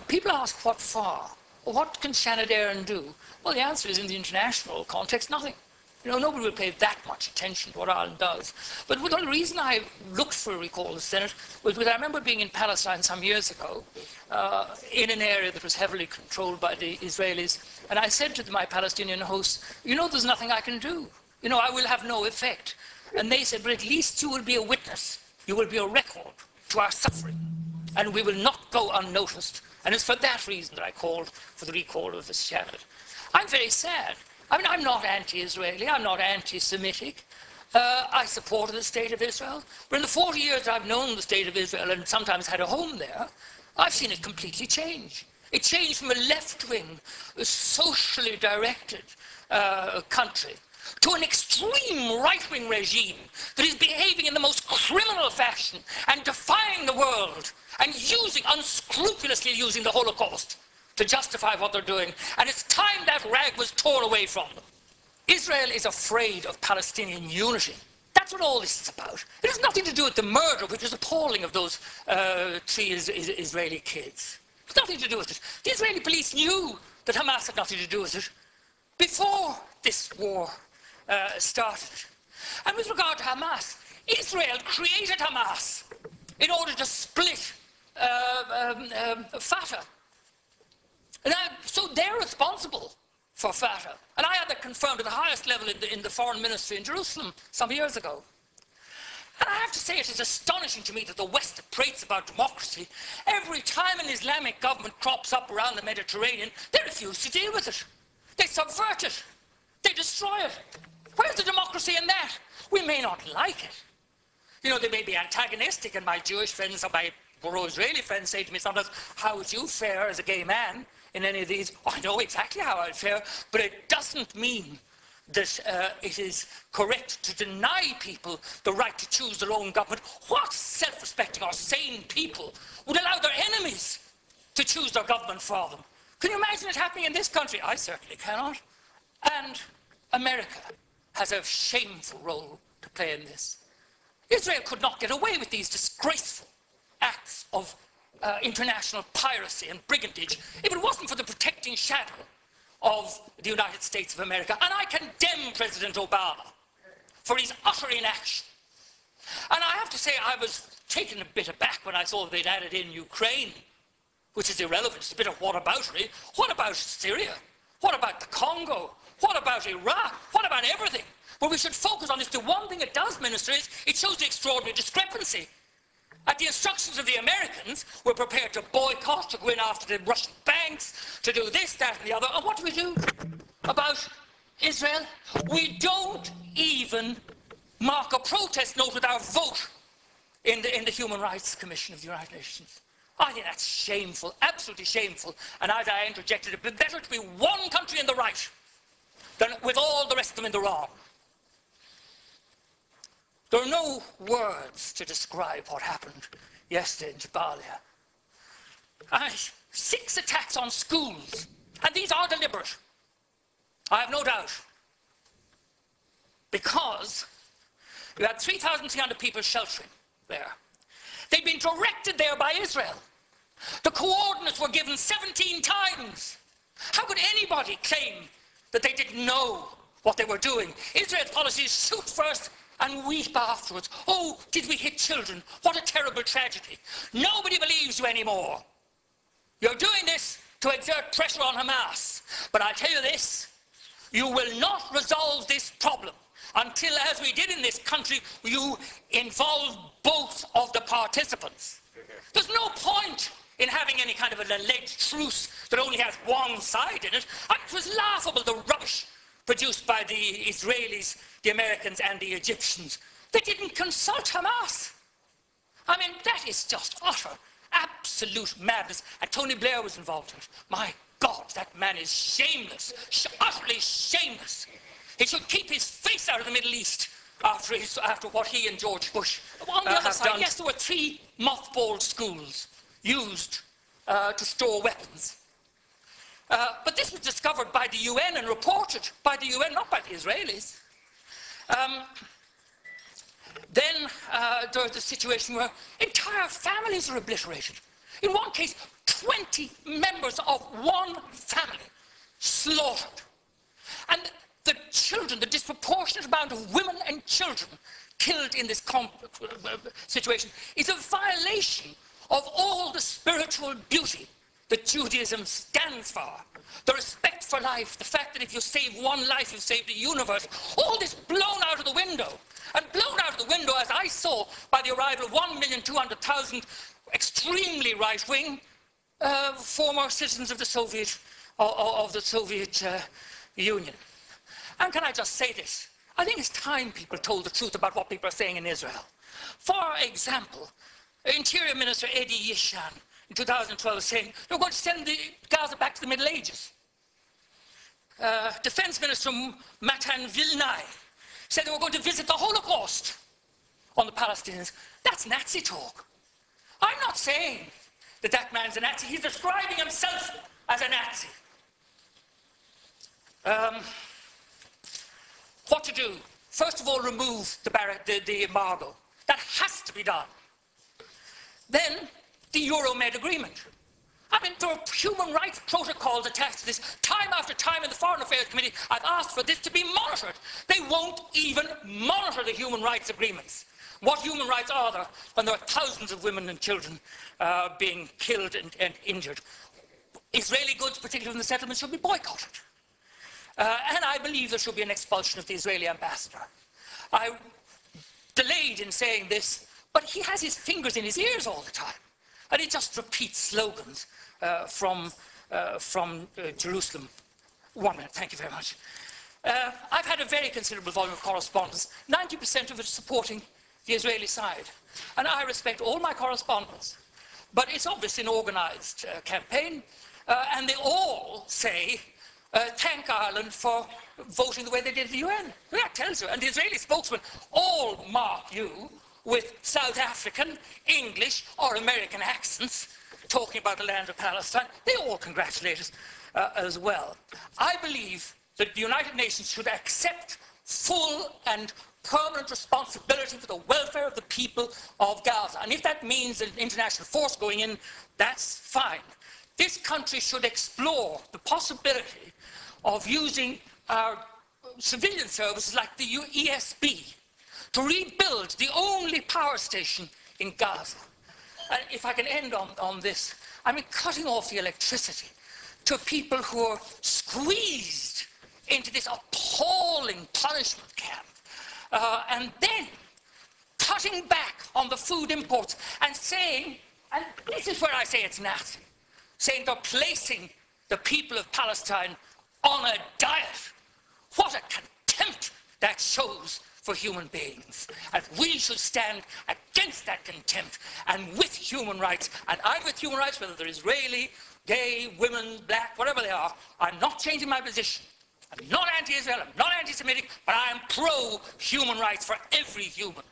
People ask what for? What can Shannon Aaron do? Well, the answer is in the international context, nothing. You know, nobody will pay that much attention to what Ireland does. But the reason I looked for a recall of the Senate was because I remember being in Palestine some years ago in an area that was heavily controlled by the Israelis. And I said to my Palestinian hosts, you know, there's nothing I can do. You know, I will have no effect. And they said, but at least you will be a witness. You will be a record to our suffering. And we will not go unnoticed. And it's for that reason that I called for the recall of the Senate. I'm very sad. I mean, I'm not anti-Israeli, I'm not anti-Semitic. I support the state of Israel. But in the 40 years I've known the state of Israel and sometimes had a home there, I've seen it completely change. It changed from a left-wing, socially directed country to an extreme right-wing regime that is behaving in the most criminal fashion and defying the world and unscrupulously using the Holocaust to justify what they're doing, and it's time that rag was torn away from them. Israel is afraid of Palestinian unity. That's what all this is about. It has nothing to do with the murder, which is appalling, of those 3 Israeli kids. It's nothing to do with it. The Israeli police knew that Hamas had nothing to do with it before this war started. And with regard to Hamas, Israel created Hamas in order to split Fatah. So they're responsible for Fatah. And I had that confirmed at the highest level in the foreign ministry in Jerusalem some years ago. And I have to say, it is astonishing to me that the West that prates about democracy, every time an Islamic government crops up around the Mediterranean, they refuse to deal with it. They subvert it. They destroy it. Where's the democracy in that? We may not like it. You know, they may be antagonistic, and my Jewish friends or my pro-Israeli friends say to me sometimes, how would you fare as a gay man in any of these? Oh, I know exactly how I'd fare, but it doesn't mean that it is correct to deny people the right to choose their own government. What self-respecting or sane people would allow their enemies to choose their government for them? Can you imagine it happening in this country? I certainly cannot. And America has a shameful role to play in this. Israel could not get away with these disgraceful acts of international piracy and brigandage if it wasn't for the protecting shadow of the United States of America. And I condemn President Obama for his utter inaction. And I have to say, I was taken a bit aback when I saw they'd added in Ukraine, which is irrelevant. It's a bit of whataboutery. What about Syria? What about the Congo? What about Iraq? What about everything? Well, we should focus on this. The one thing it does, Minister, is it shows the extraordinary discrepancy. At the instructions of the Americans, we're prepared to boycott, to go in after the Russian banks, to do this, that, and the other. And what do about Israel? We don't even mark a protest note with our vote in the Human Rights Commission of the United Nations. I think that's shameful, absolutely shameful. And as I interjected, it would be better to be one country in the right than with all the rest of them in the wrong. There are no words to describe what happened yesterday in Jabalia. 6 attacks on schools, and these are deliberate. I have no doubt. Because you had 3,300 people sheltering there. They'd been directed there by Israel. The coordinates were given 17 times. How could anybody claim that they didn't know what they were doing? Israel's policy is shoot first and weep afterwards. Oh, did we hit children? What a terrible tragedy. Nobody believes you anymore. You're doing this to exert pressure on Hamas. But I'll tell you this, you will not resolve this problem until, as we did in this country, you involve both of the participants. There's no point in having any kind of an alleged truce that only has one side in it. And it was laughable, the rubbish produced by the Israelis, the Americans, and the Egyptians. They didn't consult Hamas. I mean, that is just utter, absolute madness. And Tony Blair was involved in it. My God, that man is shameless, utterly shameless. He should keep his face out of the Middle East after what he and George Bush on the other side, done. Yes, there were 3 mothballed schools used to store weapons. But this was discovered by the UN and reported by the UN, not by the Israelis. Then there's a situation where entire families are obliterated. In one case, 20 members of one family slaughtered. And the children, the disproportionate amount of women and children killed in this situation is a violation of all the spiritual beauty that Judaism stands for. The respect for life, the fact that if you save one life, you've saved the universe. All this blown out of the window. And blown out of the window, as I saw, by the arrival of 1,200,000 extremely right-wing former citizens of the Soviet Union. And can I just say this? I think it's time people told the truth about what people are saying in Israel. For example, Interior Minister Eddie Yishan in 2012 saying they're going to send the Gaza back to the Middle Ages. Defense Minister Matan Vilnai said they were going to visit the Holocaust on the Palestinians. That's Nazi talk. I'm not saying that that man's a Nazi. He's describing himself as a Nazi. What to do? First of all, remove the embargo. That has to be done. Then, the Euromed agreement. I mean, there are human rights protocols attached to this. Time after time in the Foreign Affairs Committee, I've asked for this to be monitored. They won't even monitor the human rights agreements. What human rights are there when there are thousands of women and children being killed and injured? Israeli goods, particularly in the settlements, should be boycotted. And I believe there should be an expulsion of the Israeli ambassador. I delayed in saying this, but he has his fingers in his ears all the time. And he just repeats slogans from Jerusalem. 1 minute, thank you very much. I've had a very considerable volume of correspondence, 90% of it supporting the Israeli side. And I respect all my correspondence. But it's obviously an organized campaign, and they all say, thank Ireland for voting the way they did at the UN. Well, that tells you. And the Israeli spokesman all mark you with South African, English, or American accents, talking about the land of Palestine. They all congratulate us as well. I believe that the United Nations should accept full and permanent responsibility for the welfare of the people of Gaza. And if that means an international force going in, that's fine. This country should explore the possibility of using our civilian services like the ESB to rebuild the only power station in Gaza. And if I can end on this, I mean, cutting off the electricity to people who are squeezed into this appalling punishment camp, and then cutting back on the food imports and saying, and this is where I say it's Nazi, saying they're placing the people of Palestine on a diet. What a contempt that shows for human beings. And we should stand against that contempt and with human rights. And I'm with human rights, whether they're Israeli, gay, women, black, whatever they are. I'm not changing my position. I'm not anti-Israel, I'm not anti-Semitic, but I am pro-human rights for every human.